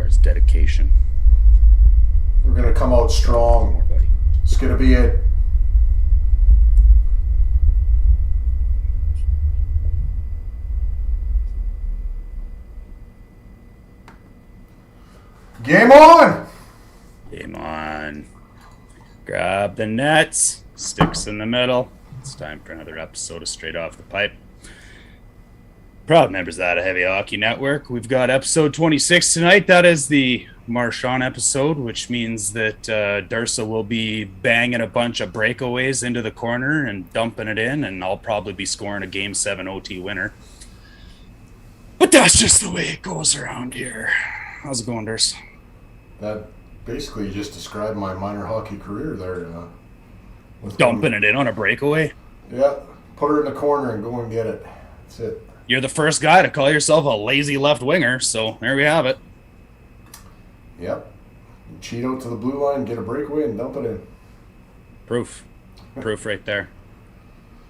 requires dedication. We're going to come out strong. More, buddy. It's going to be it. Game on! Game on. Grab the nets. Sticks in the middle. It's time for another episode of Straight Off the Pipe. Proud members of the Heavy Hockey Network. We've got episode 26 tonight. That is the Marchand episode, which means that Dursa will be banging a bunch of breakaways into the corner and dumping it in, and I'll probably be scoring a Game 7 OT winner. But that's just the way it goes around here. How's it going, Durs? That basically just described my minor hockey career there. Dumping it in on a breakaway? Yeah, put her in the corner and go and get it. That's it. You're the first guy to call yourself a lazy left winger, so there we have it. Yep. Cheat out to the blue line, get a breakaway, and dump it in. Proof right there.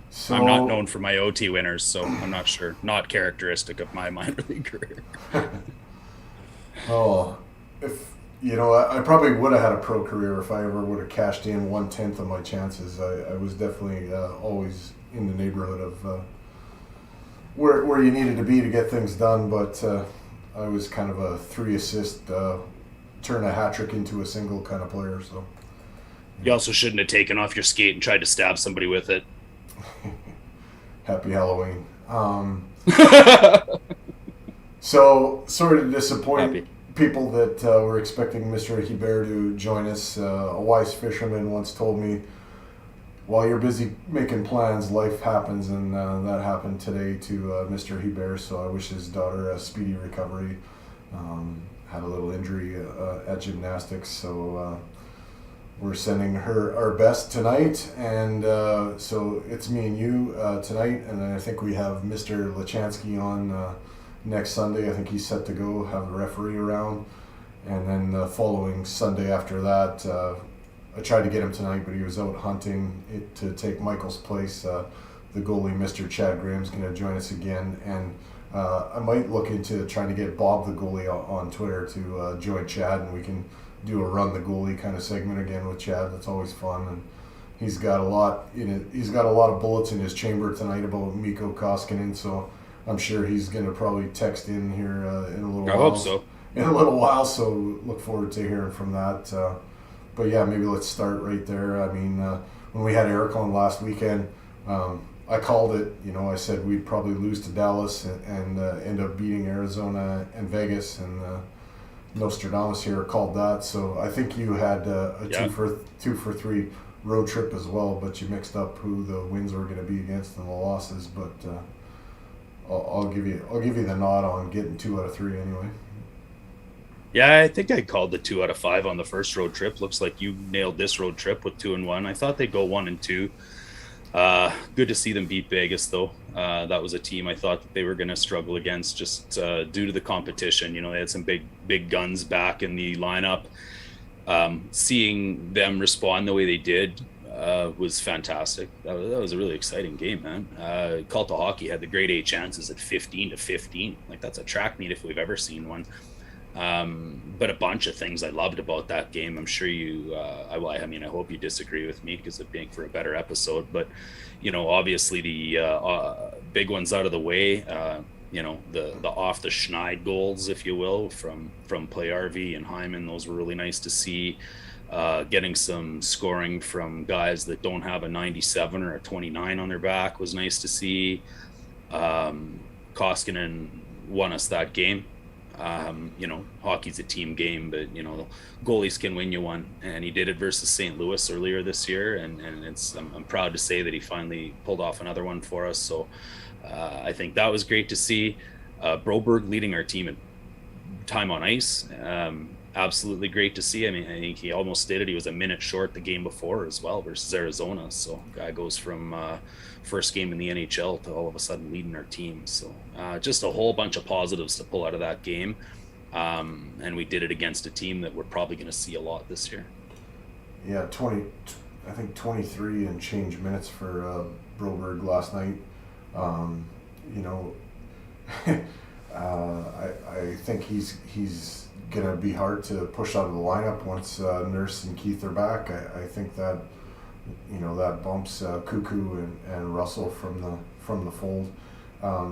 So, I'm not known for my OT winners, so I'm not sure. Not characteristic of my minor league career. I probably would have had a pro career if I ever would have cashed in 1/10 of my chances. I was definitely always in the neighborhood of where you needed to be to get things done, but I was kind of a 3-assist, turn a hat trick into a single kind of player. So you also shouldn't have taken off your skate and tried to stab somebody with it. Happy Halloween. So sorry to disappoint people that were expecting Mr. Hebert to join us. A wise fisherman once told me, while you're busy making plans, life happens, and that happened today to Mr. Hebert, so I wish his daughter a speedy recovery. Had a little injury at gymnastics, so we're sending her our best tonight, and so it's me and you tonight, and then I think we have Mr. Lachansky on next Sunday. I think he's set to go, have the referee around, and then the following Sunday after that, I tried to get him tonight, but he was out hunting to take Michael's place. The goalie, Mr. Chad Graham's going to join us again, and I might look into trying to get Bob, the goalie, on Twitter to join Chad, and we can do a run the goalie kind of segment again with Chad. That's always fun, and he's got a lot in it. He's got a lot of bullets in his chamber tonight about Mikko Koskinen, so I'm sure he's going to probably text in here in a little while. I hope so. In a little while, so look forward to hearing from that. But yeah, maybe let's start right there. I mean, when we had Eric on last weekend, I called it. I said we'd probably lose to Dallas and end up beating Arizona and Vegas, and Nostradamus here called that. So I think you had a 2 for 3 road trip as well, but you mixed up who the wins were going to be against and the losses. But I'll give you the nod on getting 2 out of 3 anyway. Yeah, I think I called the 2 out of 5 on the first road trip. Looks like you nailed this road trip with 2-1. I thought they'd go 1-2. Good to see them beat Vegas, though. That was a team I thought that they were going to struggle against just due to the competition. They had some big guns back in the lineup. Seeing them respond the way they did was fantastic. That was a really exciting game, man. Cult of Hockey had the grade A chances at 15-15. Like, that's a track meet if we've ever seen one. But a bunch of things I loved about that game. I'm sure you, I hope you disagree with me because of being for a better episode, but, obviously the big ones out of the way, the off the schneid goals, if you will, from Play RV and Hyman. Those were really nice to see. Getting some scoring from guys that don't have a 97 or a 29 on their back was nice to see. Koskinen won us that game. Hockey's a team game, but goalies can win you one, and he did it versus St. Louis earlier this year, and I'm proud to say that he finally pulled off another one for us. So I think that was great to see. Broberg leading our team in time on ice, absolutely great to see. I mean, I think he almost did it. He was a minute short the game before as well versus Arizona. So guy goes from first game in the NHL to all of a sudden leading our team. So just a whole bunch of positives to pull out of that game. And we did it against a team that we're probably going to see a lot this year. Yeah, 23 and change minutes for Broberg last night. I think he's gonna be hard to push out of the lineup once Nurse and Keith are back. I think that that bumps Cuckoo and Russell from the fold.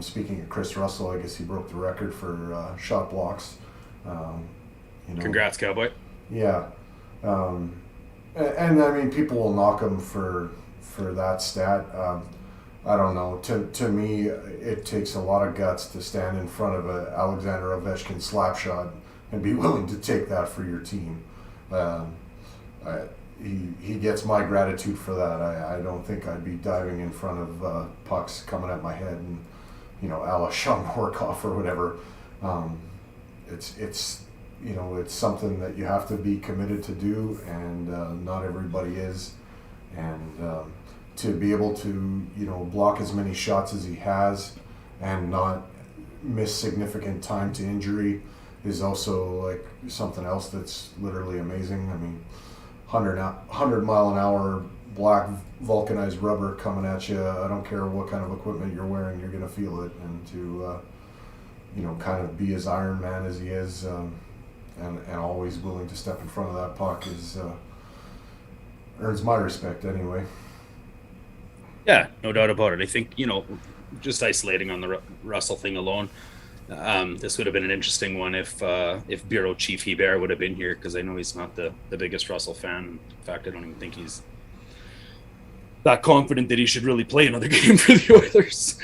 Speaking of Chris Russell, I guess he broke the record for shot blocks. Um, Congrats, Cowboy. Yeah, and I mean people will knock him for that stat. I don't know. To me, it takes a lot of guts to stand in front of a Alexander Ovechkin slap shot and be willing to take that for your team. He gets my gratitude for that. I don't think I'd be diving in front of pucks coming at my head and a la Sean Horkoff or whatever. It's something that you have to be committed to do, and not everybody is. And to be able to block as many shots as he has and not miss significant time to injury is also like something else that's literally amazing. I mean, 100 mile an hour black vulcanized rubber coming at you. I don't care what kind of equipment you're wearing, you're gonna feel it. And to kind of be as Iron Man as he is, and always willing to step in front of that puck is earns my respect anyway. Yeah, no doubt about it. I think, just isolating on the Russell thing alone, this would have been an interesting one if Bureau Chief Hebert would have been here, because I know he's not the biggest Russell fan. In fact, I don't even think he's that confident that he should really play another game for the Oilers.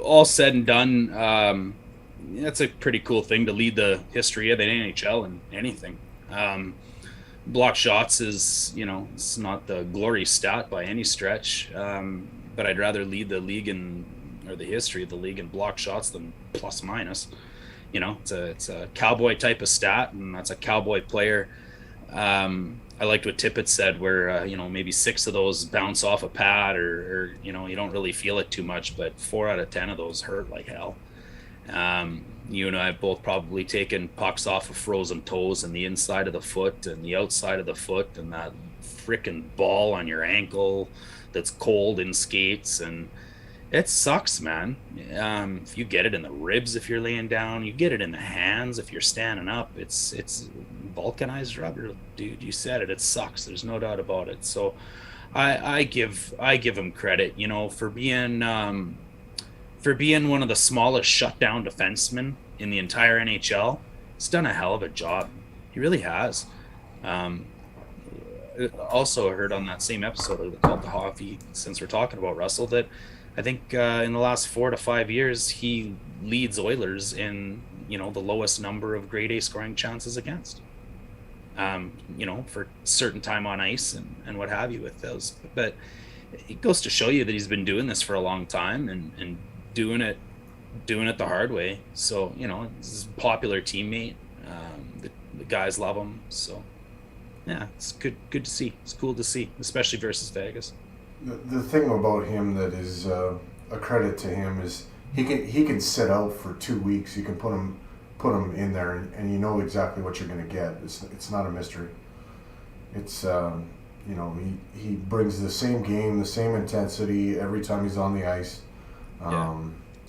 All said and done, that's a pretty cool thing to lead the history of the NHL in anything. Block shots is, it's not the glory stat by any stretch, but I'd rather lead the league or the history of the league in block shots than plus minus. It's a Cowboy type of stat, and that's a Cowboy player. I liked what Tippett said, where maybe 6 of those bounce off a pad, or you don't really feel it too much, but 4 out of 10 of those hurt like hell. You and I have both probably taken pucks off of frozen toes and the inside of the foot and the outside of the foot, and that frickin' ball on your ankle that's cold in skates, and it sucks, man. If you get it in the ribs if you're laying down, you get it in the hands if you're standing up. It's vulcanized rubber, dude. You said it. It sucks. There's no doubt about it. So I give him credit, for being one of the smallest shutdown defensemen in the entire NHL. He's done a hell of a job. He really has. Also heard on that same episode of the Cult of Hockey, since we're talking about Russell, that I think in the last 4 to 5 years, he leads Oilers in, the lowest number of grade A scoring chances against, for certain time on ice and what have you with those. But it goes to show you that he's been doing this for a long time and doing it the hard way. So, he's a popular teammate. The guys love him. So, yeah, it's good to see. It's cool to see, especially versus Vegas. The thing about him that is a credit to him is he can sit out for 2 weeks. You can put him in there, and you know exactly what you're going to get. It's not a mystery. It's he brings the same game, the same intensity every time he's on the ice.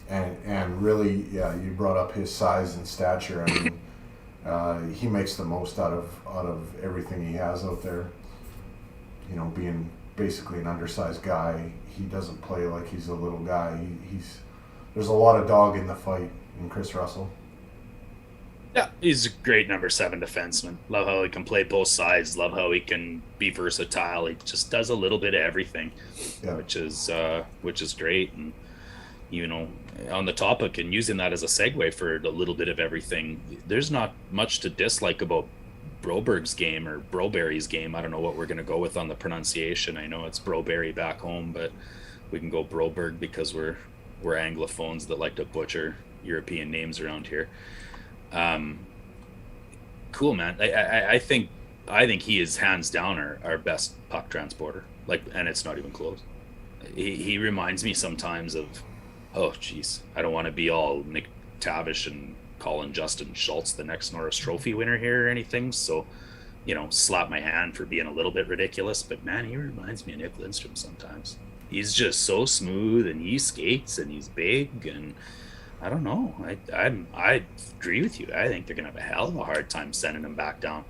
And really, yeah, you brought up his size and stature. I mean, he makes the most out of everything he has out there. Being basically an undersized guy, he doesn't play like he's a little guy. There's a lot of dog in the fight in Chris Russell. Yeah, he's a great number 7 defenseman. Love how he can play both sides. Love how he can be versatile. He just does a little bit of everything, yeah. which is great. And on the topic and using that as a segue for the little bit of everything, there's not much to dislike about Broberg's game or Broberry's game. I don't know what we're going to go with on the pronunciation. I know it's Broberry back home, but we can go Broberg because we're Anglophones that like to butcher European names around here. Cool, man. I think he is hands down our best puck transporter. And it's not even close. He reminds me sometimes of, oh geez, I don't want to be all McTavish and calling Justin Schultz the next Norris Trophy winner here or anything. So, slap my hand for being a little bit ridiculous. But man, he reminds me of Nick Lindstrom sometimes. He's just so smooth, and he skates, and he's big, and I don't know. I agree with you. I think they're gonna have a hell of a hard time sending him back down.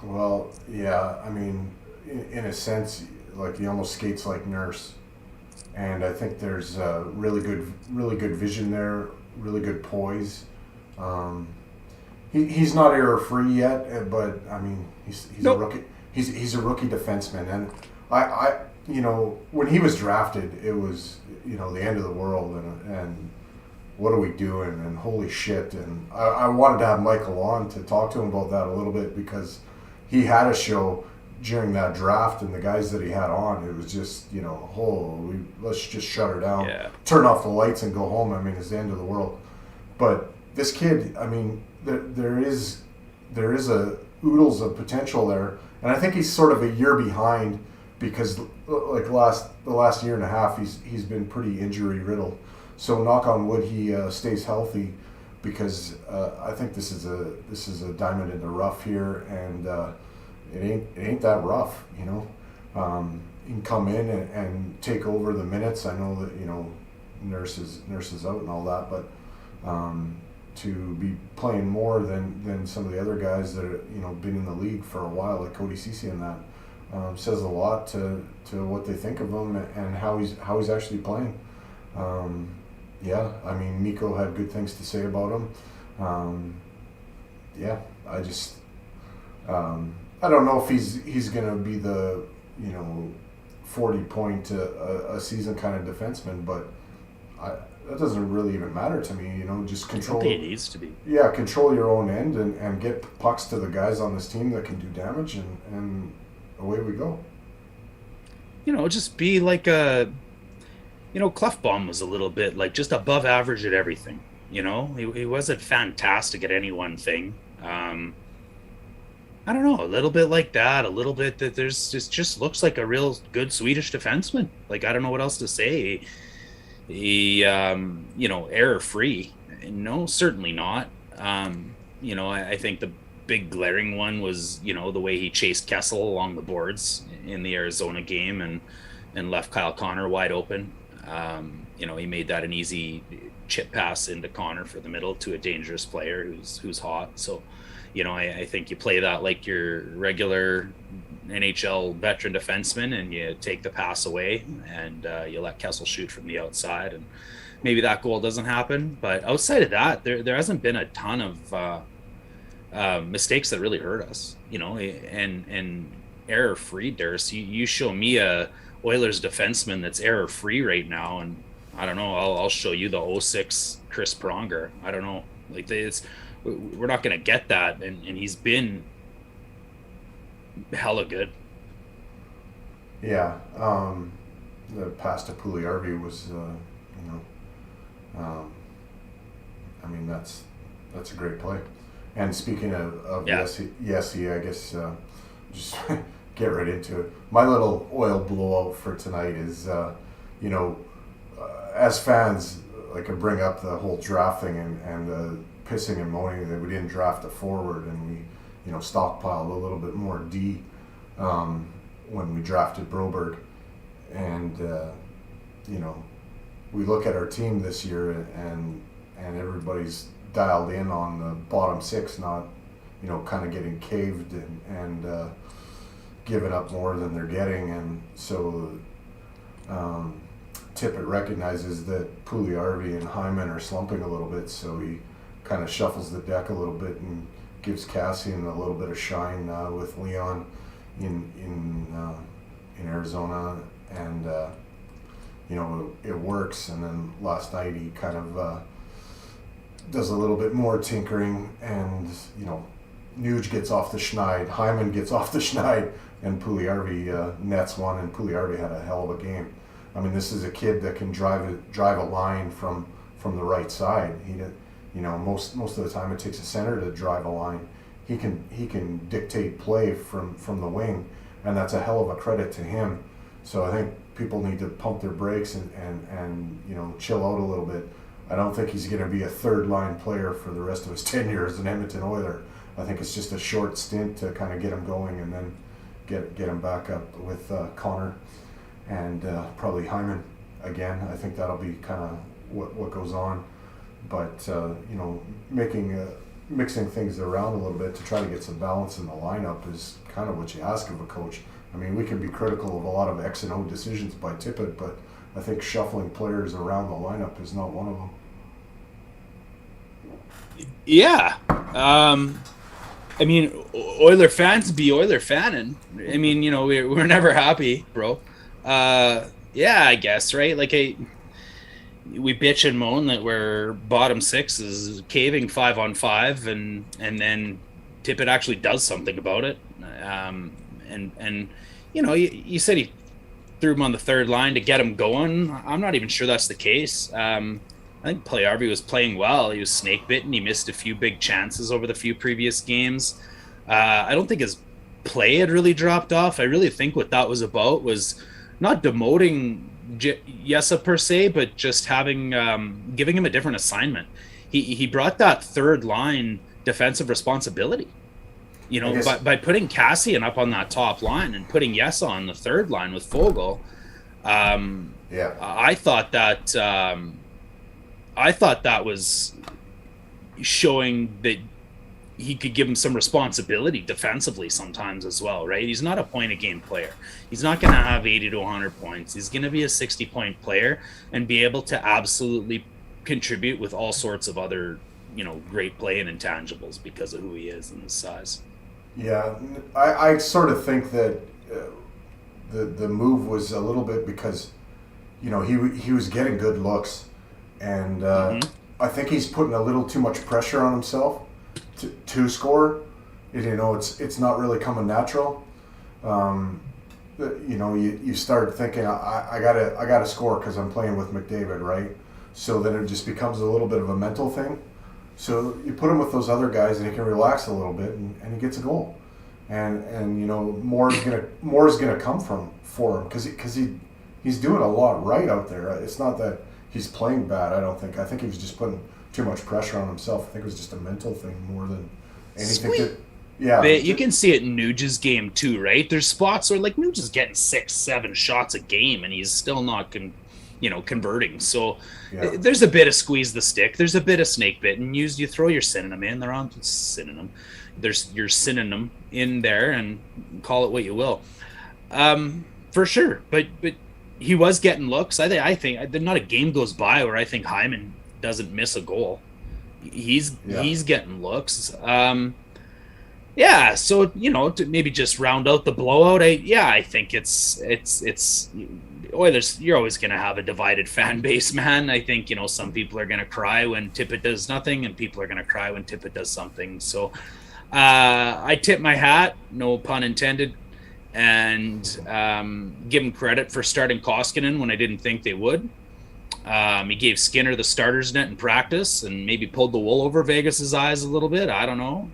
Well, yeah, I mean, in a sense, like he almost skates like Nurse, and I think there's really good vision there, really good poise. Um, he's not error free yet, but I mean, he's a Nope. rookie. He's a rookie defenseman, and I when he was drafted, it was the end of the world, and what are we doing? And holy shit! And I wanted to have Michael on to talk to him about that a little bit because he had a show during that draft, and the guys that he had on, it was just holy, let's just shut her down, Yeah. turn off the lights, and go home. I mean, it's the end of the world. But this kid, I mean, there is a oodles of potential there, and I think he's sort of a year behind because like the last year and a half, he's been pretty injury riddled. So knock on wood, he stays healthy because I think this is a diamond in the rough here, and it ain't that rough, you know. He can come in and take over the minutes. I know that nurses out and all that, but to be playing more than some of the other guys that are been in the league for a while, like Cody Ceci and that, says a lot to what they think of him and how he's actually playing. Um, yeah, I mean, Nico had good things to say about him. Yeah, I just I don't know if he's gonna be the 40 point a season kind of defenseman, but that doesn't really even matter to me. Just I don't control. think it needs to be. Yeah, control your own end and get pucks to the guys on this team that can do damage, and away we go. Just be like Clefbaum was a little bit like just above average at everything. He wasn't fantastic at any one thing. I don't know, a little bit like that, a little bit that there's just looks like a real good Swedish defenseman. Like I don't know what else to say. Error free. No, certainly not. I think the big glaring one was, the way he chased Kessel along the boards in the Arizona game and left Kyle Connor wide open. He made that an easy chip pass into Connor for the middle to a dangerous player who's hot. So, I think you play that like your regular NHL veteran defenseman, and you take the pass away, and you let Kessel shoot from the outside, and maybe that goal doesn't happen. But outside of that, there hasn't been a ton of mistakes that really hurt us, and error free. Durs, you show me a Oilers defenseman that's error free right now, and I don't know. I'll show you the '06 Chris Pronger. I don't know. Like we're not going to get that, and he's been hella good. Yeah, the pass to Puliarvi was, um, I mean that's a great play. And speaking of Yeah. Yessie, I guess just get right into it. My little oil blowout for tonight is, you know, as fans, like I bring up the whole draft thing and the pissing and moaning that we didn't draft a forward and we, stockpiled a little bit more D when we drafted Broberg. And, we look at our team this year and everybody's dialed in on the bottom six, not, kind of getting caved and giving up more than they're getting. And so Tippett recognizes that Puliarvi and Hyman are slumping a little bit, so he kind of shuffles the deck a little bit and gives Cassian a little bit of shine with Leon in Arizona, and it works. And then last night he kind of does a little bit more tinkering, and Nuge gets off the schneid, Hyman gets off the schneid, and Puliarvi nets one, and Puliarvi had a hell of a game. I mean, this is a kid that can drive a line from the right side. Most of the time it takes a center to drive a line. He can dictate play from the wing, and that's a hell of a credit to him. So I think people need to pump their brakes and chill out a little bit. I don't think he's going to be a third line player for the rest of his tenure as an Edmonton Oiler. I think it's just a short stint to kind of get him going and then get him back up with Connor and probably Hyman again. I think that'll be kind of what goes on. but mixing things around a little bit to try to get some balance in the lineup is kind of what you ask of a coach. I mean, we can be critical of a lot of X and O decisions by Tippett, but I think shuffling players around the lineup is not one of them. Yeah. I mean, Oiler fans be Oiler fanning. I mean, we're never happy, bro. Yeah, I guess, right? Like, we bitch and moan that we're bottom six is caving 5-on-5, and then Tippett actually does something about it. And you said he threw him on the third line to get him going. I'm not even sure that's the case. I think Puljujarvi was playing well. He was snake bitten. He missed a few big chances over the few previous games. I don't think his play had really dropped off. I really think what that was about was not demoting Yessa per se, but just giving him a different assignment. He brought that third line defensive responsibility. By putting Cassian up on that top line and putting Yessa on the third line with Foegele. I thought that was showing that he could give him some responsibility defensively sometimes as well, right? He's not a point-a-game player. He's not going to have 80 to 100 points. He's going to be a 60-point player and be able to absolutely contribute with all sorts of other, great play and intangibles because of who he is and his size. Yeah, I sort of think that the move was a little bit because, he was getting good looks, and I think he's putting a little too much pressure on himself to score. It's not really coming natural. You start thinking I gotta score because I'm playing with McDavid, right? So then it just becomes a little bit of a mental thing. So you put him with those other guys and he can relax a little bit and he gets a goal. And more is gonna come for him because he's doing a lot right out there. It's not that he's playing bad. I don't think. I think he was just putting too much pressure on himself. I think it was just a mental thing more than anything. You can see it in Nuge's game too, right? There's spots where like Nuge is getting 6-7 shots a game and he's still not converting. So there's a bit of squeeze the stick. There's a bit of snake bit, and you throw your synonym in. They're on synonym. There's your synonym in there, and call it what you will. For sure, but he was getting looks. I think not a game goes by where I think Hyman doesn't miss a goal. He's getting looks. So to maybe just round out the blowout. I think it's Oilers. You're always going to have a divided fan base, man. I think some people are going to cry when Tippett does nothing, and people are going to cry when Tippett does something. So I tip my hat, no pun intended, and give him credit for starting Koskinen when I didn't think they would. He gave Skinner the starter's net in practice and maybe pulled the wool over Vegas's eyes a little bit. I don't know.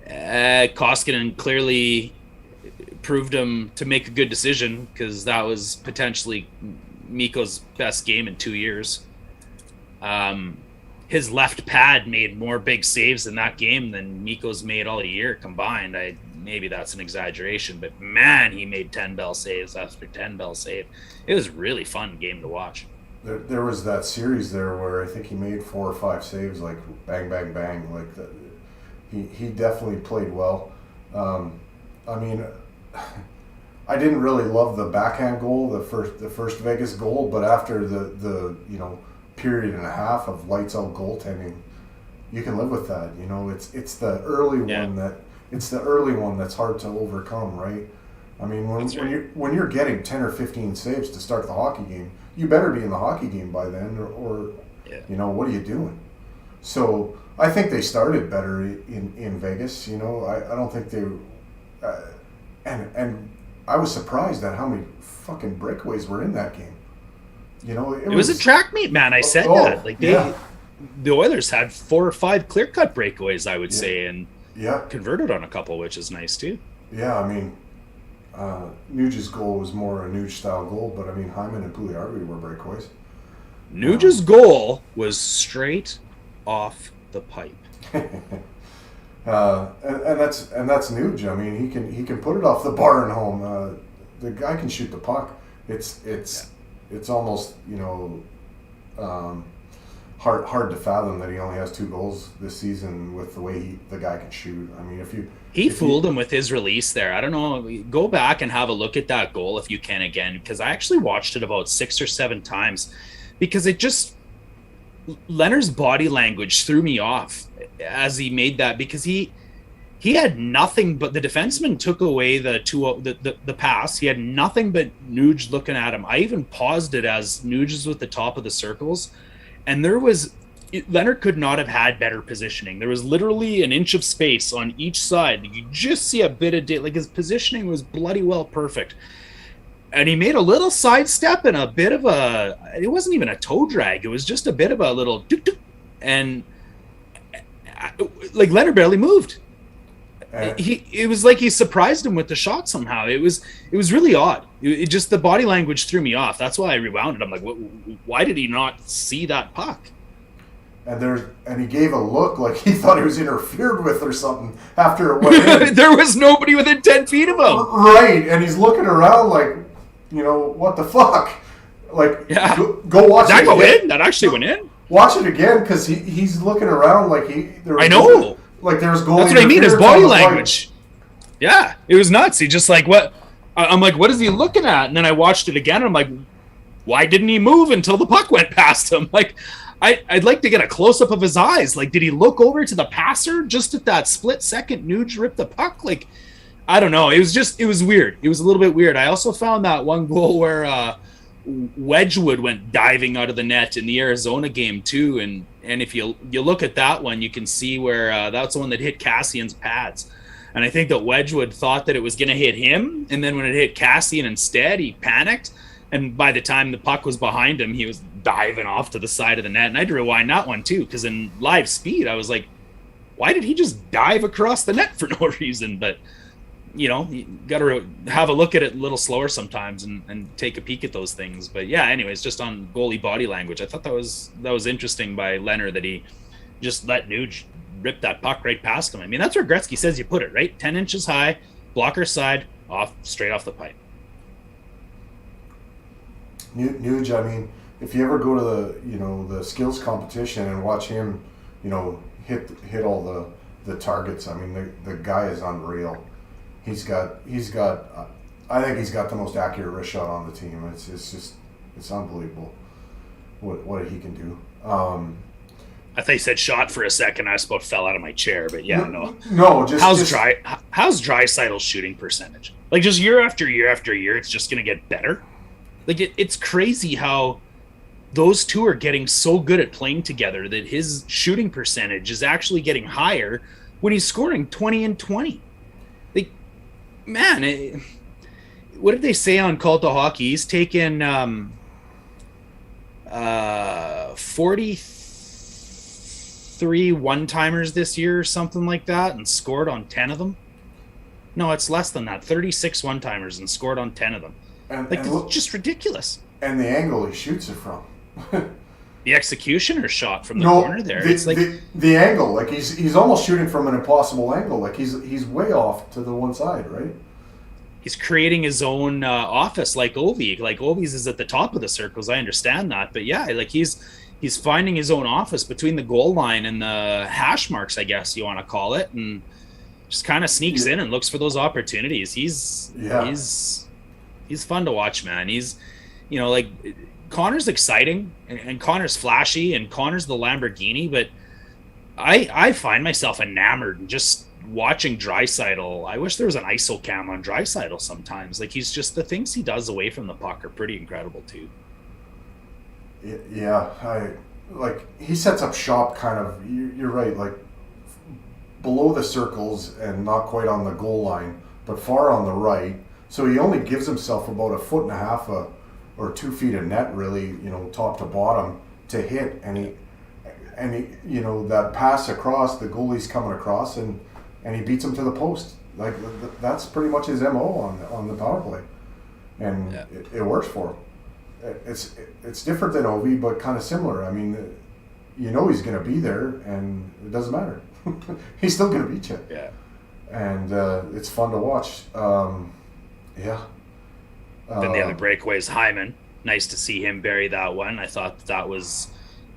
Koskinen clearly proved him to make a good decision because that was potentially Mikko's best game in 2 years. His left pad made more big saves in that game than Mikko's made all year combined. Maybe that's an exaggeration, but man, he made 10 bell saves after 10 bell save. It was a really fun game to watch. There was that series there where I think he made 4 or 5 saves, like bang, bang, bang. Like that. He definitely played well. I mean, I didn't really love the backhand goal, the first Vegas goal, but after the period and a half of lights out goaltending, you can live with that. It's the early one that's hard to overcome, right? I mean, when you're getting 10 or 15 saves to start the hockey game, you better be in the hockey game by then, or what are you doing? So I think they started better in Vegas. I don't think they and I was surprised at how many fucking breakaways were in that game. It was a track meet, man. I said that. Like the Oilers had 4 or 5 clear-cut breakaways, I would say, and converted on a couple, which is nice too. Yeah, I mean, Nuge's goal was more a Nuge-style goal, but I mean, Hyman and Puljujarvi were breakaways. Nuge's goal was straight off the pipe. and that's Nuge. I mean, he can put it off the bar and home. The guy can shoot the puck. It's almost hard to fathom that he only has 2 goals this season with the way the guy can shoot. I mean, he fooled him with his release there. I don't know. Go back and have a look at that goal if you can again, because I actually watched it about 6 or 7 times because it just Leonard's body language threw me off as he made that, because he had nothing but the defenseman took away the pass. He had nothing but Nuge looking at him. I even paused it as Nuge was with the top of the circles, and Leonard could not have had better positioning. There was literally an inch of space on each side. You just see a bit of like his positioning was bloody well perfect. And he made a little sidestep and a bit of it wasn't even a toe drag. It was just a bit of a little doo-doo. And like Leonard barely moved. It was like he surprised him with the shot somehow. It was really odd. It just, the body language threw me off. That's why I rewound it. I'm like, why did he not see that puck? And he gave a look like he thought he was interfered with or something after it went in. There was nobody within 10 feet of him. Right, and he's looking around like, what the fuck? Like, yeah. Go watch it again. Did that go in? That actually went in? Watch it again, because he's looking around like I know. Like there's goal. That's what I mean, his body language. Yeah, it was nuts. He just like, what? I'm like, what is he looking at? And then I watched it again, and I'm like, why didn't he move until the puck went past him? Like, I'd like to get a close-up of his eyes. Like, did he look over to the passer just at that split second Nuge ripped the puck? Like, I don't know. It was weird. It was a little bit weird. I also found that one goal where Wedgwood went diving out of the net in the Arizona game too. And if you look at that one, you can see where that's the one that hit Cassian's pads. And I think that Wedgwood thought that it was going to hit him. And then when it hit Cassian instead, he panicked. And by the time the puck was behind him, he was diving off to the side of the net. And I had to rewind that one too, because in live speed, I was like, why did he just dive across the net for no reason? But, you got to have a look at it a little slower sometimes and take a peek at those things. But yeah, anyways, just on goalie body language, I thought that was interesting by Leonard that he just let Nuge rip that puck right past him. I mean, that's where Gretzky says you put it, right? 10 inches high, blocker side, straight off the pipe. Nuge, I mean, if you ever go to the skills competition and watch him, hit all the targets, I mean, the guy is unreal. He's got I think he's got the most accurate wrist shot on the team. It's unbelievable what he can do. I thought you said shot for a second. I just about fell out of my chair, but yeah, no. No, how's Draisaitl's shooting percentage? Like, just year after year after year, it's just going to get better. Like, it's crazy how those two are getting so good at playing together that his shooting percentage is actually getting higher when he's scoring 20 and 20. Like, man, what did they say on Call to Hockey? He's taken 43 one-timers this year or something like that and scored on 10 of them. No, it's less than that. 36 one-timers and scored on 10 of them. It's just ridiculous. And the angle he shoots it from. The executioner shot from the corner there. It's like the angle, like he's almost shooting from an impossible angle. Like he's way off to the one side, right? He's creating his own office like Ovi. Like Ovi's is at the top of the circles. I understand that, but yeah, like he's finding his own office between the goal line and the hash marks, I guess you want to call it, and just kind of sneaks in and looks for those opportunities. He's fun to watch, man. He's, like Connor's exciting and Connor's flashy and Connor's the Lamborghini, but I find myself enamored just watching Draisaitl. I wish there was an ISO cam on Draisaitl sometimes. Like, he's just, the things he does away from the puck are pretty incredible too. Yeah, he sets up shop kind of, you're right, like below the circles and not quite on the goal line, but far on the right. So he only gives himself about 1.5 feet or 2 feet of net, really, top to bottom to hit. And he that pass across, the goalie's coming across and he beats him to the post. Like, that's pretty much his MO on the power play. And it works for him. It's different than Ovi, but kind of similar. I mean, he's going to be there, and it doesn't matter. He's still going to beat you. Yeah. And it's fun to watch. Yeah. Then the other breakaway is Hyman. Nice to see him bury that one. I thought that was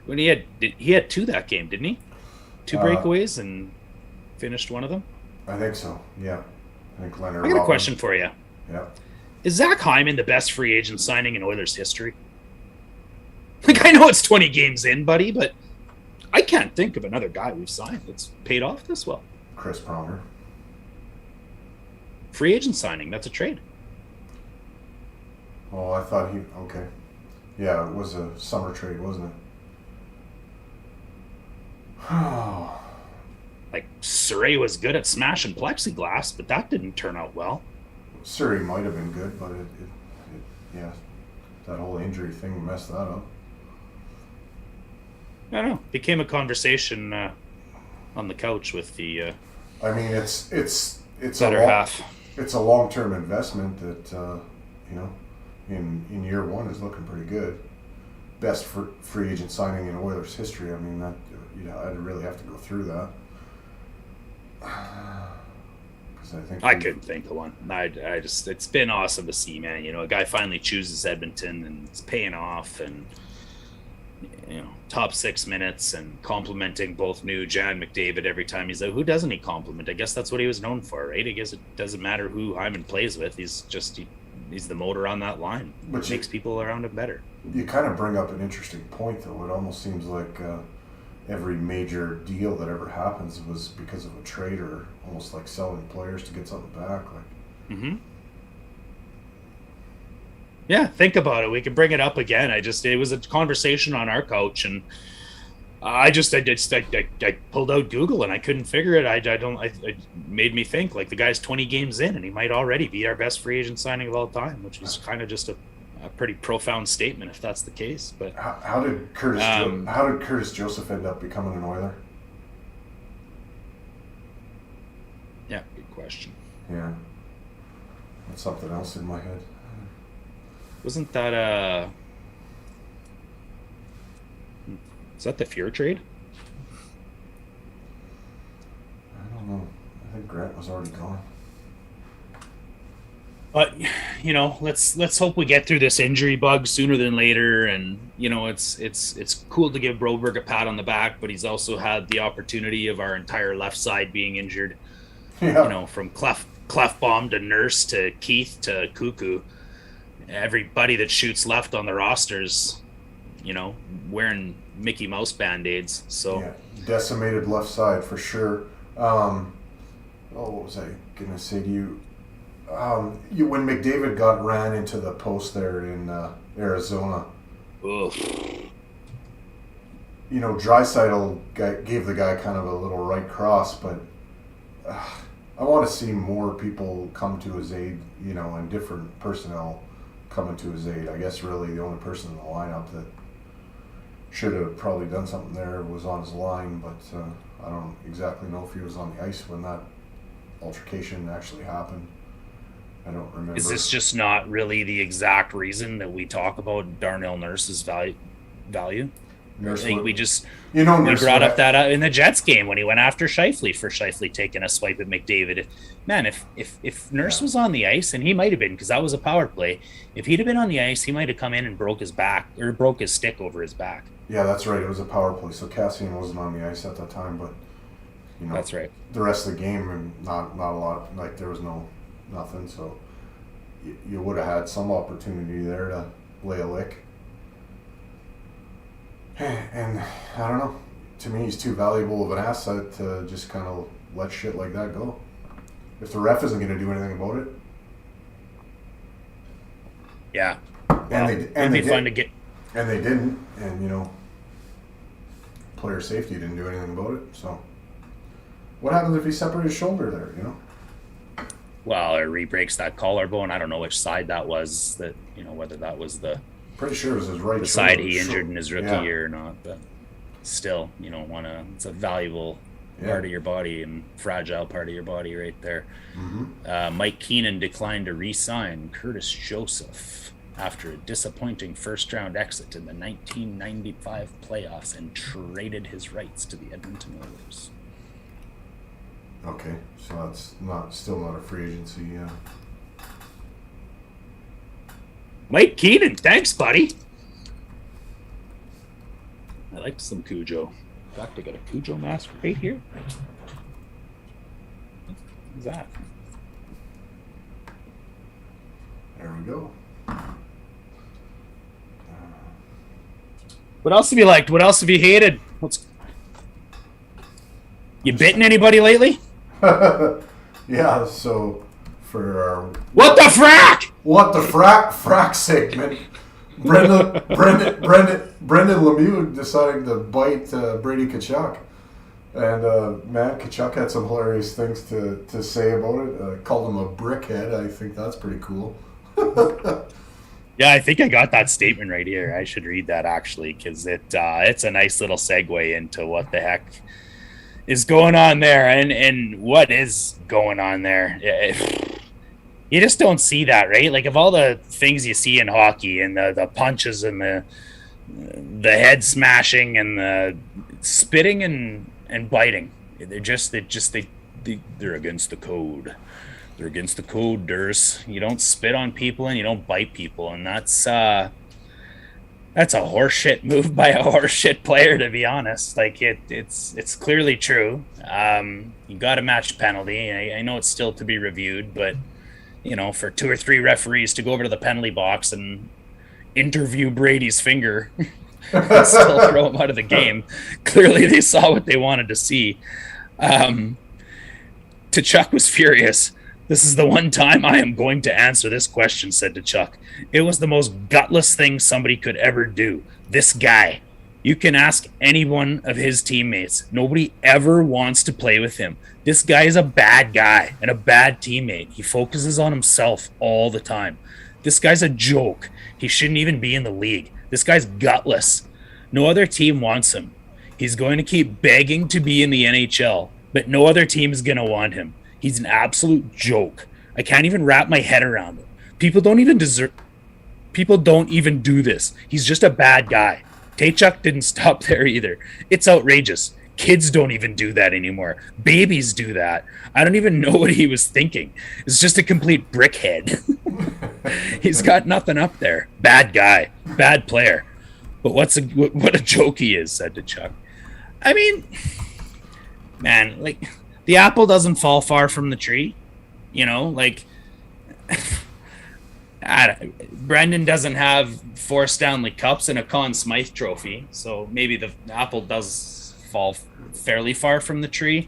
When he had two that game, didn't he? Two Uh, breakaways and finished one of them. I think so. Yeah. I think Leonard I got a Robin. question for you. Yeah. Is Zach Hyman the best free agent signing in Oilers history? Like, I know it's 20 games in, buddy, but I can't think of another guy we've signed that's paid off this well. Chris Pronger. Free agent signing, that's a trade. Oh, I thought he. Okay. Yeah, it was a summer trade, wasn't it? Oh. Like, Surrey was good at smashing plexiglass, but that didn't turn out well. Surrey might have been good, but yeah, that whole injury thing messed that up. I don't know. Became a conversation on the couch with the I mean, it's better half. It's a long-term investment that you know, in year one is looking pretty good. Best for free agent signing in Oilers history. I mean, that I'd really have to go through that. I couldn't think of one. I just, it's been awesome to see, man. You know, a guy finally chooses Edmonton and it's paying off, and you know, top 6 minutes and complimenting both Nuge and McDavid every time he's out. Who doesn't he compliment? I guess that's what he was known for, right? I guess it doesn't matter who Hyman plays with. He's the motor on that line. Which makes people around him better. You kind of bring up an interesting point, though. It almost seems like every major deal that ever happens was because of a trade, or almost like selling players to get something back. Like, yeah, think about it. We can bring it up again. It was a conversation on our couch, and I pulled out Google and I couldn't figure it. It made me think, like, the guy's 20 games in and he might already be our best free agent signing of all time, which is kind of just a pretty profound statement if that's the case. But how did Curtis Joseph end up becoming an Oiler? Yeah, good question. Yeah, that's something else in my head. Wasn't that is that the Fuhr trade? I don't know. I think Grant was already gone. But, you know, let's hope we get through this injury bug sooner than later. And, you know, it's cool to give Broberg a pat on the back, but he's also had the opportunity of our entire left side being injured. Yeah. You know, from Clefbaum to Nurse to Keith to Cuckoo. Everybody that shoots left on the rosters, you know, wearing Mickey Mouse Band-Aids. So yeah, decimated left side for sure. What was I gonna say to you? When McDavid got ran into the post there in Arizona, ugh. You know, Draisaitl gave the guy kind of a little right cross, but I want to see more people come to his aid, you know, and different personnel coming to his aid. I guess really the only person in the lineup that should have probably done something there was on his line, but I don't exactly know if he was on the ice when that altercation actually happened. I don't remember. Is this just not really the exact reason that we talk about Darnell Nurse's value? Nurse, I think we brought up that in the Jets game when he went after Scheifele taking a swipe at McDavid. Man, if Nurse was on the ice, and he might have been, because that was a power play, if he'd have been on the ice, he might have come in and broke his stick over his back. Yeah, that's right. It was a power play, so Cassian wasn't on the ice at that time, but you know, that's right. The rest of the game, and not a lot. Like, there was nothing, so you would have had some opportunity there to lay a lick. And I don't know. To me, he's too valuable of an asset to just kind of let shit like that go. If the ref isn't going to do anything about it. Yeah. And they fun to get. And they didn't. And, you know, player safety didn't do anything about it. So what happens if he separated his shoulder there, you know? Well, or re-breaks that collarbone. I don't know which side that was. That, you know, whether that was the... Pretty sure it was his right the shoulder. Side he injured in his rookie year or not, but still, you don't want to. It's a valuable part of your body and fragile part of your body right there. Mm-hmm. Mike Keenan declined to re-sign Curtis Joseph after a disappointing first-round exit in the 1995 playoffs and traded his rights to the Edmonton Oilers. Okay, so that's still not a free agency. Mike Keenan, thanks, buddy. I like some Cujo. In fact, I got a Cujo mask right here. What's that? There we go. What else have you liked? What else have you hated? You bitten anybody lately? Yeah, so for our What the frack? What the frack segment, Brendan Lemieux decided to bite Brady Tkachuk. And man, Tkachuk had some hilarious things to say about it. Called him a brickhead. I think that's pretty cool. Yeah, I think I got that statement right here. I should read that actually, because it's a nice little segue into what the heck is going on there, and what is going on there. You just don't see that, right? Like, of all the things you see in hockey, and the punches and the head smashing and the spitting and biting, they're against the code. They're against the code, Durs. You don't spit on people and you don't bite people, and that's a horseshit move by a horseshit player, to be honest. Like, it's clearly true. You got a match penalty. I know it's still to be reviewed, but for 2 or 3 referees to go over to the penalty box and interview Brady's finger and still throw him out of the game, clearly they saw what they wanted to see. Tkachuk was furious. "This is the one time I am going to answer this question," said Tkachuk. "It was the most gutless thing somebody could ever do. This guy. You can ask any one of his teammates. Nobody ever wants to play with him. This guy is a bad guy and a bad teammate. He focuses on himself all the time. This guy's a joke. He shouldn't even be in the league. This guy's gutless. No other team wants him. He's going to keep begging to be in the NHL, but no other team is going to want him. He's an absolute joke. I can't even wrap my head around it. People don't even do this. He's just a bad guy." Tkachuk didn't stop there either. "It's outrageous. Kids don't even do that anymore. Babies do that. I don't even know what he was thinking. It's just a complete brickhead." He's got nothing up there. Bad guy. Bad player. But what a joke he is, said Tkachuk. I mean, man, like, the apple doesn't fall far from the tree. Brendan doesn't have 4 Stanley Cups and a Conn Smythe trophy, so maybe the apple does fall fairly far from the tree.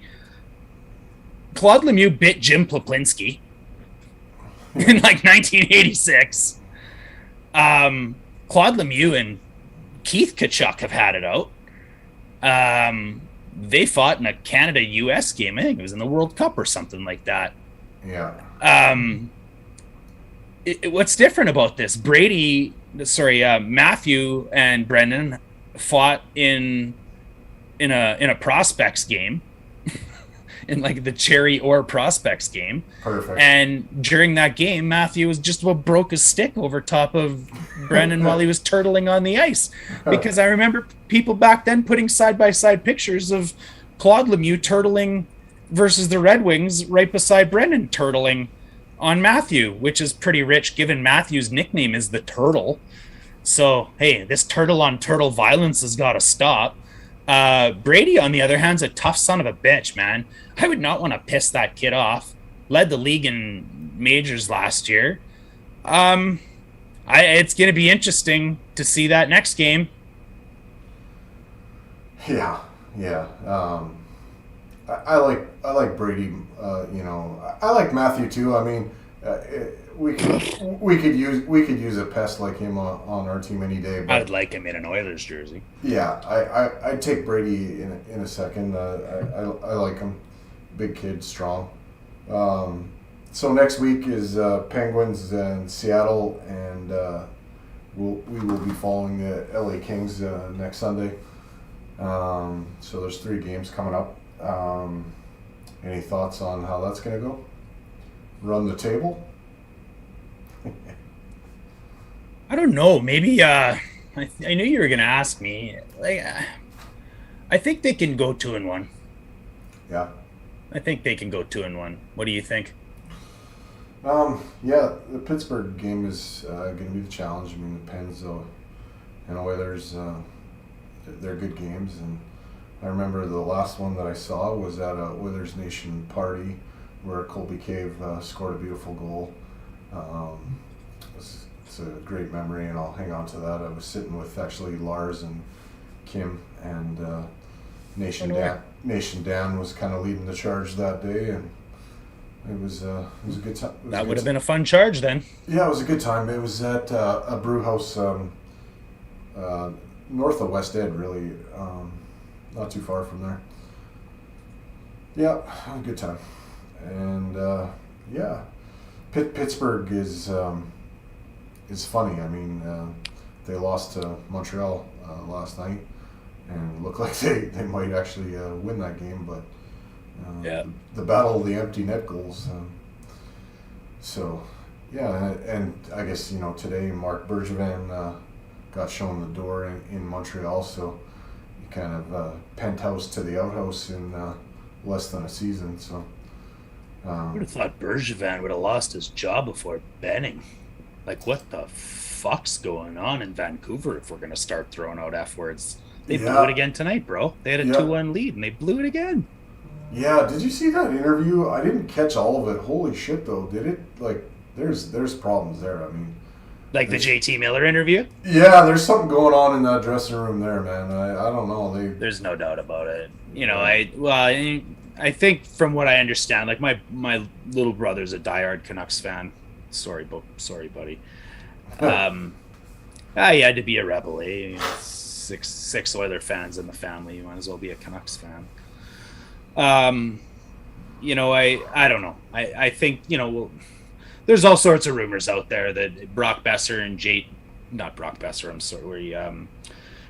Claude Lemieux bit Jim Ploplinski in 1986. Claude Lemieux and Keith Tkachuk have had it out. They fought in a Canada-US game. I think it was in the World Cup or something like that. Yeah. What's different about this? Matthew and Brendan fought in a prospects game, in the Cherry or prospects game. Perfect. And during that game, Matthew was just about broke his stick over top of Brendan while he was turtling on the ice. Because I remember people back then putting side-by-side pictures of Claude Lemieux turtling versus the Red Wings right beside Brendan turtling on Matthew, which is pretty rich given Matthew's nickname is the Turtle. So, hey, this turtle-on-turtle violence has got to stop. Brady, on the other hand, is a tough son of a bitch, man. I would not want to piss that kid off. Led the league in majors last year. It's going to be interesting to see that next game. Yeah. I like Brady. I like Matthew too. I mean, we could use a pest like him on our team any day. But I would like him in an Oilers jersey. Yeah, I'd take Brady in a second. I like him, big kid, strong. So next week is Penguins and Seattle, and we will be following the LA Kings next Sunday. So there's 3 games coming up. Any thoughts on how that's going to go? Run the table? I don't know. Maybe I knew you were going to ask me. I think they can go 2-1. Yeah. I think they can go 2-1. What do you think? Yeah, the Pittsburgh game is going to be the challenge. I mean, the Pens and Oilers. they're good games. And I remember the last one that I saw was at a Oilers Nation party where Colby Cave scored a beautiful goal. It's a great memory, and I'll hang on to that. I was sitting with actually Lars and Kim, and Nation Dan was kind of leading the charge that day, and it was a good time. That would have been a fun charge then. Yeah, it was a good time. It was at a brew house north of West Ed, really, not too far from there. Yeah, a good time. And yeah, Pittsburgh is funny. I mean, they lost to Montreal last night, and looked like they might actually win that game, but the battle of the empty net goals. So yeah, and I guess today Mark Bergevin got shown the door in Montreal, so you kind of penthouse to the outhouse in less than a season. So I would have thought Bergevin would have lost his job before Benning. Like, what the fuck's going on in Vancouver if we're going to start throwing out F words? They blew it again tonight, bro. They had a 2-1 lead, and they blew it again. Yeah, did you see that interview? I didn't catch all of it. Holy shit, though. Did it? Like, there's problems there. I mean... Like the JT Miller interview? Yeah, there's something going on in that dressing room there, man. I don't know. There's no doubt about it. I think from what I understand, like my little brother's a diehard Canucks fan. Sorry, buddy. He had to be a rebel, eh? Six Oiler fans in the family. You might as well be a Canucks fan. I don't know. I think, there's all sorts of rumors out there that Brock Besser and Bo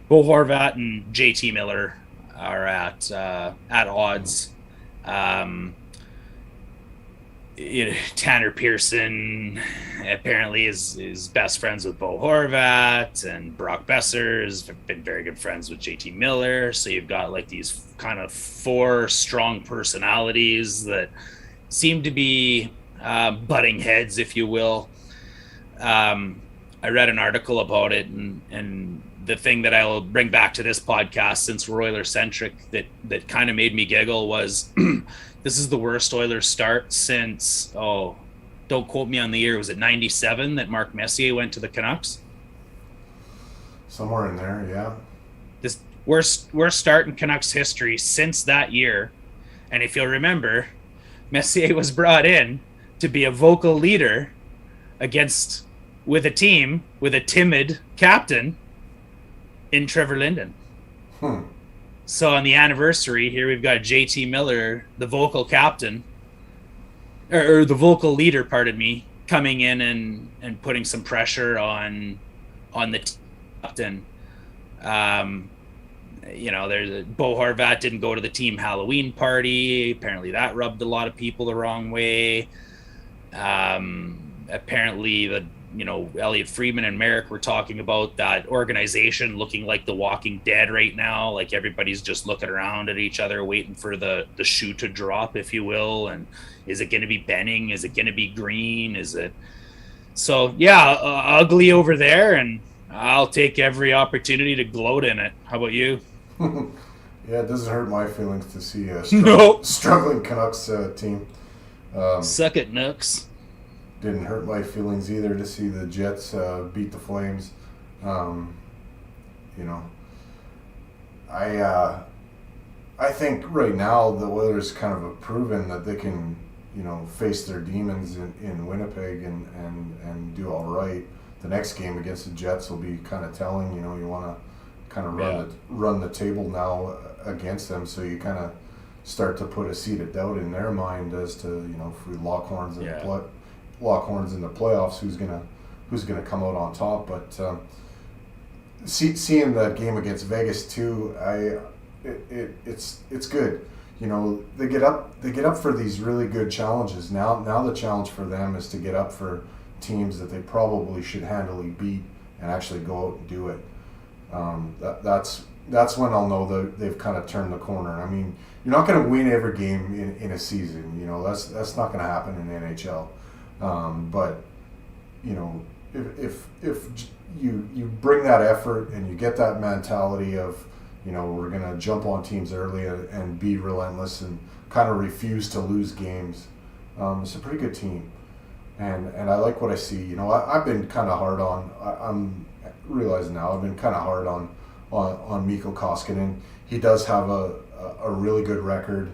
Horvat and JT Miller are at odds. Tanner Pearson apparently is best friends with Bo Horvat, and Brock Besser has been very good friends with JT Miller. So you've got like these kind of four strong personalities that seem to be butting heads, if you will. I read an article about it, and the thing that I'll bring back to this podcast, since we're Oilers centric, that kind of made me giggle was this is the worst Oilers start since, don't quote me on the year, was it 97 that Mark Messier went to the Canucks? Somewhere in there, yeah. This worst start in Canucks history since that year. And if you'll remember, Messier was brought in to be a vocal leader with a team with a timid captain in Trevor Linden. So on the anniversary here, we've got JT Miller, the vocal captain, or the vocal leader, pardon me, coming in and putting some pressure on the captain. There's Bo Horvat didn't go to the team Halloween party. Apparently that rubbed a lot of people the wrong way. Apparently Elliot Friedman and Merrick were talking about that organization looking like The Walking Dead right now. Like everybody's just looking around at each other, waiting for the shoe to drop, if you will. And is it going to be Benning? Is it going to be Green? Is it? So yeah, ugly over there, and I'll take every opportunity to gloat in it. How about you? Yeah, it doesn't hurt my feelings to see a struggling Canucks team. Suck it, Nooks. Didn't hurt my feelings either to see the Jets beat the Flames. I think right now the Oilers kind of have proven that they can, face their demons in Winnipeg and do all right. The next game against the Jets will be kind of telling. You want to kind of run the table now against them, so you kind of start to put a seed of doubt in their mind as to if we lock horns in the playoffs, who's gonna come out on top. But seeing that game against Vegas too, it's good. They get up for these really good challenges. Now the challenge for them is to get up for teams that they probably should handily beat and actually go out and do it. That's when I'll know that they've kind of turned the corner. I mean, you're not going to win every game in a season. That's not going to happen in the NHL. But if you bring that effort and you get that mentality of we're going to jump on teams early and be relentless and kind of refuse to lose games. It's a pretty good team. And I like what I see. I've been kind of hard on. I'm realizing now I've been kind of hard on Mikko Koskinen. He does have a really good record,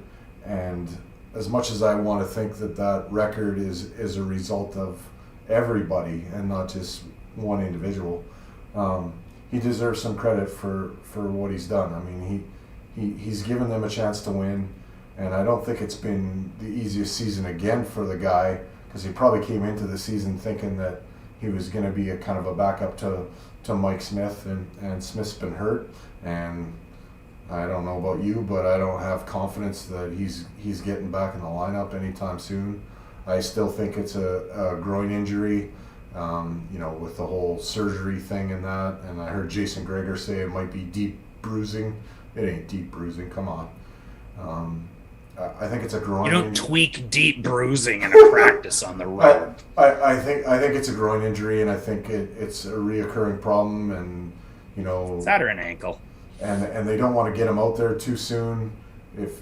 and as much as I want to think that record is a result of everybody and not just one individual, he deserves some credit for what he's done. I mean, he's given them a chance to win, and I don't think it's been the easiest season again for the guy, because he probably came into the season thinking that he was going to be a kind of a backup to Mike Smith, and Smith's been hurt, and I don't know about you, but I don't have confidence that he's getting back in the lineup anytime soon. I still think it's a groin injury, with the whole surgery thing and that, and I heard Jason Greger say it might be deep bruising. It ain't deep bruising, come on. I think it's a groin. You don't tweak deep bruising in a practice on the road. I think it's a groin injury, and I think it's a reoccurring problem, and Is that or an ankle? And they don't want to get him out there too soon, if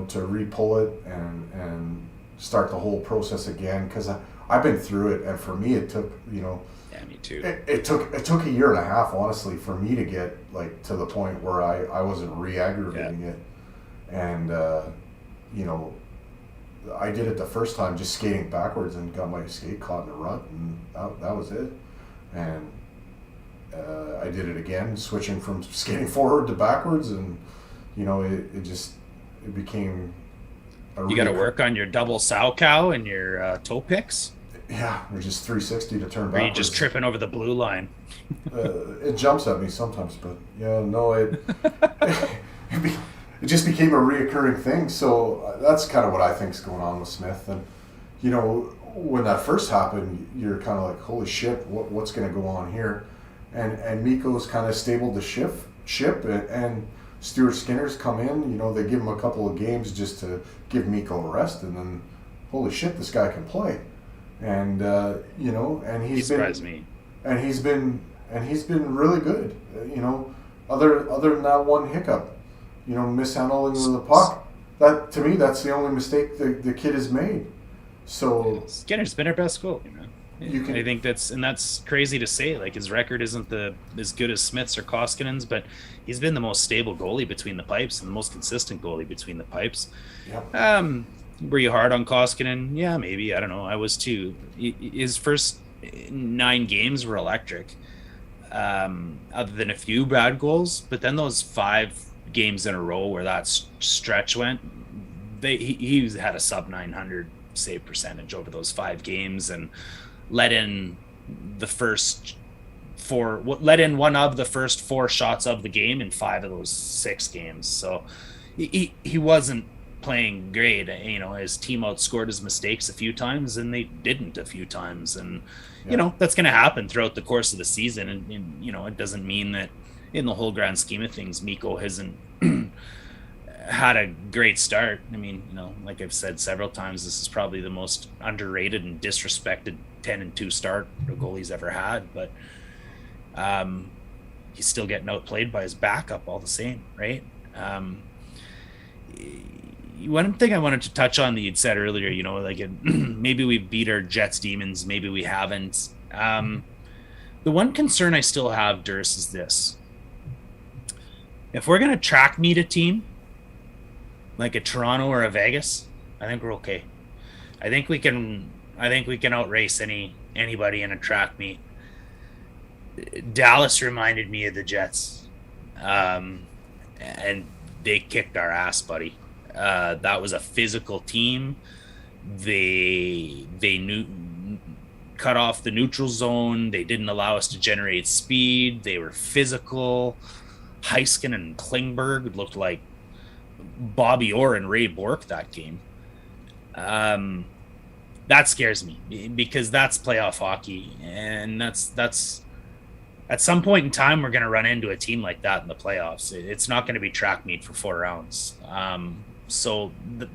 to re-pull it and start the whole process again, because I've been through it, and for me it took Yeah, me too. It took a year and a half, honestly, for me to get to the point where I wasn't re-aggravating it, and I did it the first time just skating backwards and got my skate caught in a rut, and that was it. And I did it again, switching from skating forward to backwards, and it became. You got to work on your double sow cow and your toe picks. Yeah, or just 360 to turn backwards. Or you just tripping over the blue line. It jumps at me sometimes, but yeah, no, it just became a reoccurring thing. So that's kind of what I think is going on with Smith. And when that first happened, you're kind of like, holy shit, what's going to go on here? And Mikko's kind of stabled the ship, and Stuart Skinner's come in. They give him a couple of games just to give Mikko a rest, and then holy shit, this guy can play. And and he surprised me. And he's been really good. Other than that one hiccup, mishandling of the puck. That, to me, that's the only mistake the kid has made. So Skinner's been our best goalie, man. I think that's crazy to say. Like, his record isn't as good as Smith's or Koskinen's, but he's been the most stable goalie between the pipes and the most consistent goalie between the pipes. Yep. Were you hard on Koskinen? Yeah, maybe. I don't know. I was too. His first 9 games were electric, other than a few bad goals. But then those 5 games in a row where that stretch went, he had a sub 900 save percentage over those 5 games, and let in one of the first 4 shots of the game in 5 of those 6 games. So he wasn't playing great. His team outscored his mistakes a few times, and they didn't a few times, and that's going to happen throughout the course of the season, and it doesn't mean that in the whole grand scheme of things Mikko hasn't had a great start. I mean, like I've said several times, this is probably the most underrated and disrespected 10-2 start a goalie's ever had, but he's still getting outplayed by his backup all the same, right? One thing I wanted to touch on that you'd said earlier, maybe we beat our Jets demons, maybe we haven't. The one concern I still have, Durst, is this. If we're going to track meet a team, like a Toronto or a Vegas, I think we're okay. I think we can outrace anybody in a track meet. Dallas reminded me of the Jets, and they kicked our ass, buddy. That was a physical team. They cut off the neutral zone. They didn't allow us to generate speed. They were physical. Heiskin and Klingberg looked like Bobby Orr and Ray Bourque that game. That scares me, because that's playoff hockey, and that's at some point in time we're going to run into a team like that in the playoffs. It's not going to be track meet for 4 rounds. So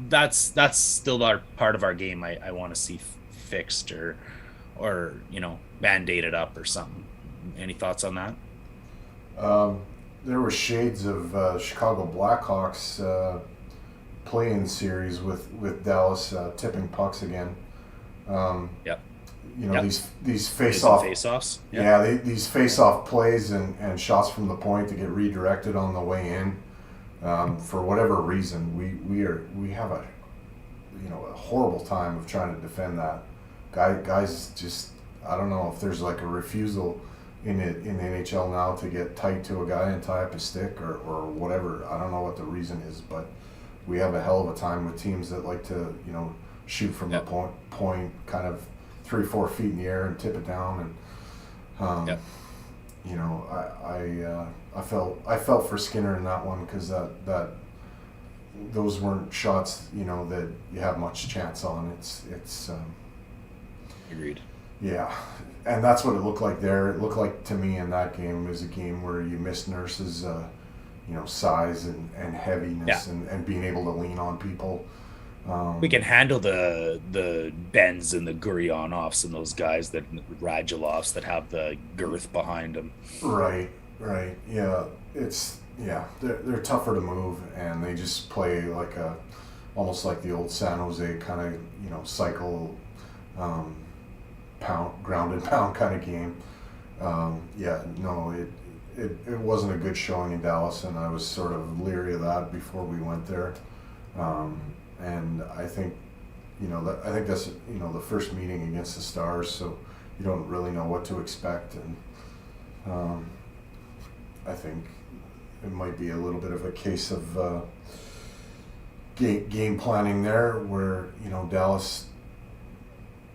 that's still our part of our game. I want to see fixed or band-aided up or something. Any thoughts on that? there were shades of Chicago Blackhawks play-in series with Dallas tipping pucks again. Yep. You know, Yep. these face-off Face-offs. Yep. yeah, these face-off plays and shots from the point to get redirected on the way in. For whatever reason, we have a horrible time of trying to defend that. Guys just, I don't know if there's like a refusal in the NHL now to get tight to a guy and tie up his stick or whatever. I don't know what the reason is, but we have a hell of a time with teams that like to shoot from Yep. the point kind of 3-4 feet in the air and tip it down and Yep. I felt for Skinner in that one because that those weren't shots that you have much chance on. It's Agreed. yeah, and that's what it looked like there. It looked like to me in that game was a game where you missed Nurse's size and heaviness and being able to lean on people. We can handle the Bens and the Gurionovs and those guys that Radulovs that have the girth behind them. Right. Yeah, they're tougher to move, and they just play like almost like the old San Jose kind of cycle, ground and pound kind of game. It wasn't a good showing in Dallas, and I was sort of leery of that before we went there. And I think that's the first meeting against the Stars, so you don't really know what to expect, and I think it might be a little bit of a case of game planning there, where Dallas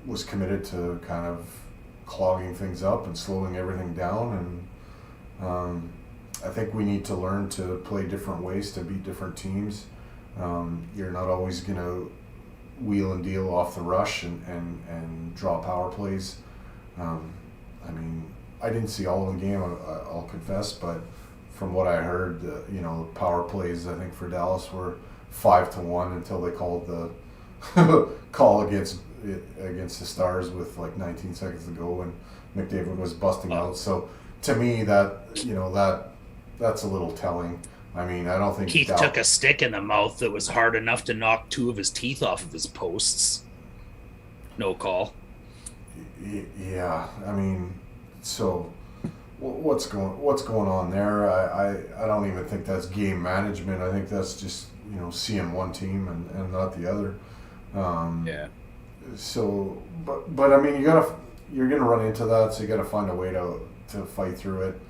was committed to kind of clogging things up and slowing everything down, and I think we need to learn to play different ways to beat different teams. You're not always going to wheel and deal off the rush and draw power plays. I mean, I didn't see all of the game, I'll confess, but from what I heard, power plays I think for Dallas were 5-1 until they called the call against the Stars with like 19 seconds to go and McDavid was busting out. So to me, that's a little telling. I mean, I don't think Keith took a stick in the mouth that was hard enough to knock 2 of his teeth off of his posts. No call. Yeah, I mean, so what's going on there? I don't even think that's game management. I think that's just seeing one team and not the other. Yeah. So, but I mean, you're gonna run into that, so you got to find a way to fight through it.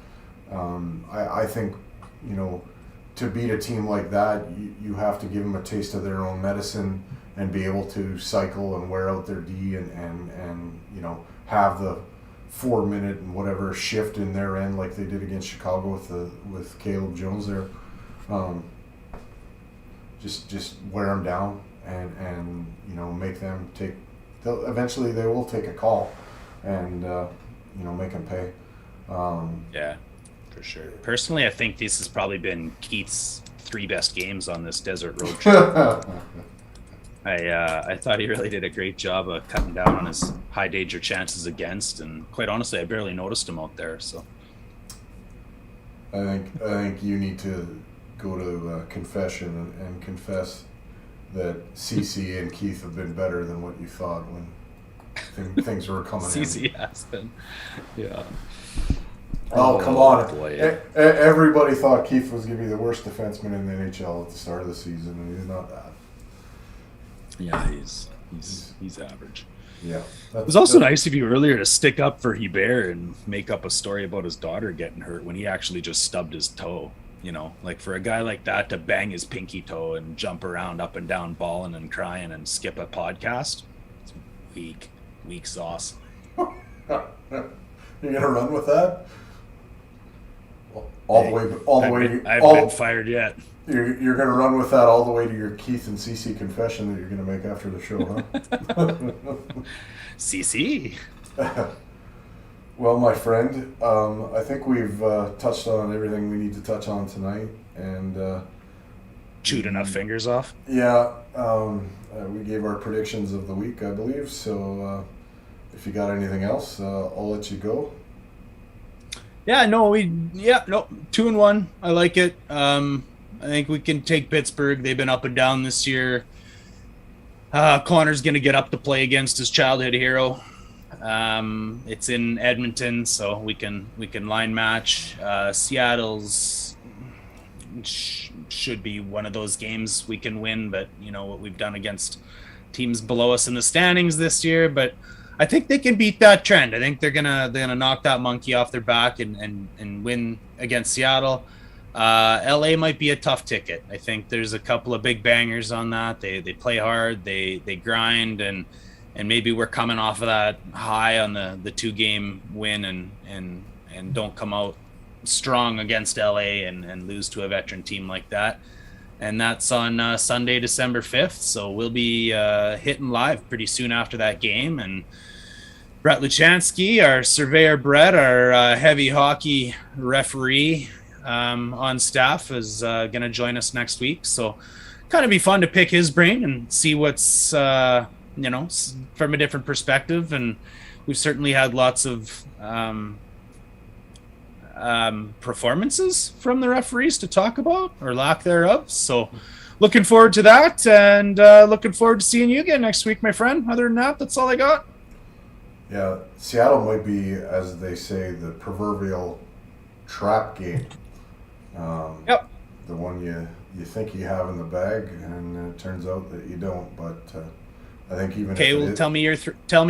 I think to beat a team like that, you have to give them a taste of their own medicine and be able to cycle and wear out their D and have the 4-minute and whatever shift in their end like they did against Chicago with Caleb Jones there. Just wear them down and make them take. Eventually they will take a call and make them pay. Yeah. For sure. Personally, I think this has probably been Keith's 3 best games on this desert road trip. I thought he really did a great job of cutting down on his high danger chances against, and quite honestly, I barely noticed him out there. So I think you need to go to confession and confess that CC and Keith have been better than what you thought when things were coming in. CC has been, yeah. Oh, come on. Boy. Everybody thought Keith was going to be the worst defenseman in the NHL at the start of the season, and he's not that. Yeah, he's average. Yeah. It was also nice of you earlier to stick up for Hebert and make up a story about his daughter getting hurt when he actually just stubbed his toe. Like for a guy like that to bang his pinky toe and jump around up and down bawling and crying and skip a podcast, it's weak sauce. You're going to run with that? I've been fired yet. You're going to run with that all the way to your Keith and CC confession that you're going to make after the show, huh? CC. Well, my friend, I think we've touched on everything we need to touch on tonight, and chewed enough fingers off. Yeah, we gave our predictions of the week, I believe. So if you got anything else, I'll let you go. Yeah, no, 2-1. I like it. I think we can take Pittsburgh. They've been up and down this year. Connor's going to get up to play against his childhood hero. It's in Edmonton, so we can line match. Seattle's should be one of those games we can win, but you know what we've done against teams below us in the standings this year. But I think they can beat that trend. I think they're gonna knock that monkey off their back and win against Seattle. LA might be a tough ticket. I think there's a couple of big bangers on that. They play hard, they grind, and maybe we're coming off of that high on the 2-game win and don't come out strong against LA and lose to a veteran team like that. And that's on Sunday, December 5th. So we'll be hitting live pretty soon after that game. And Brett Luchansky, our surveyor Brett, our heavy hockey referee on staff, is going to join us next week. So kind of be fun to pick his brain and see what's, from a different perspective. And we've certainly had lots of performances from the referees to talk about, or lack thereof. So looking forward to that, and looking forward to seeing you again next week, my friend. Other than that, that's all I got. Yeah, Seattle might be, as they say, the proverbial trap game. Yep. The one you think you have in the bag, and it turns out that you don't. But I think even tell me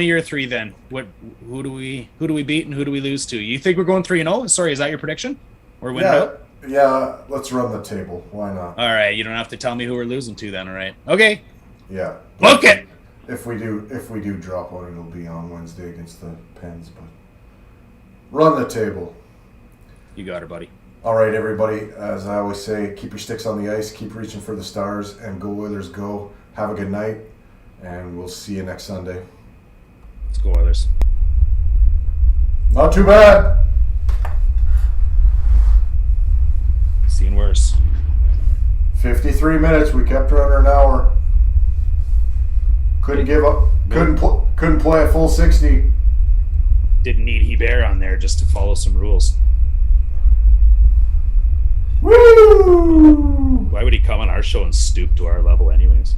your three then. Who do we beat and who do we lose to? You think we're going 3-0? Sorry, is that your prediction? Or win out? Yeah. Let's run the table. Why not? All right, you don't have to tell me who we're losing to then. All right. Okay. Yeah. Book it. If we do drop one, it'll be on Wednesday against the Pens. But run the table. You got it, buddy. All right, everybody. As I always say, keep your sticks on the ice, keep reaching for the stars, and go Oilers, go. Have a good night, and we'll see you next Sunday. Let's go Oilers. Not too bad. Seen worse. 53 minutes. We kept her under an hour. Couldn't give up. Couldn't play a full 60. Didn't need Hebert on there just to follow some rules. Woo! Why would he come on our show and stoop to our level anyways?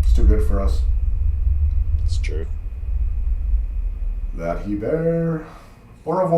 It's too good for us. It's true. That Hebert. Au revoir.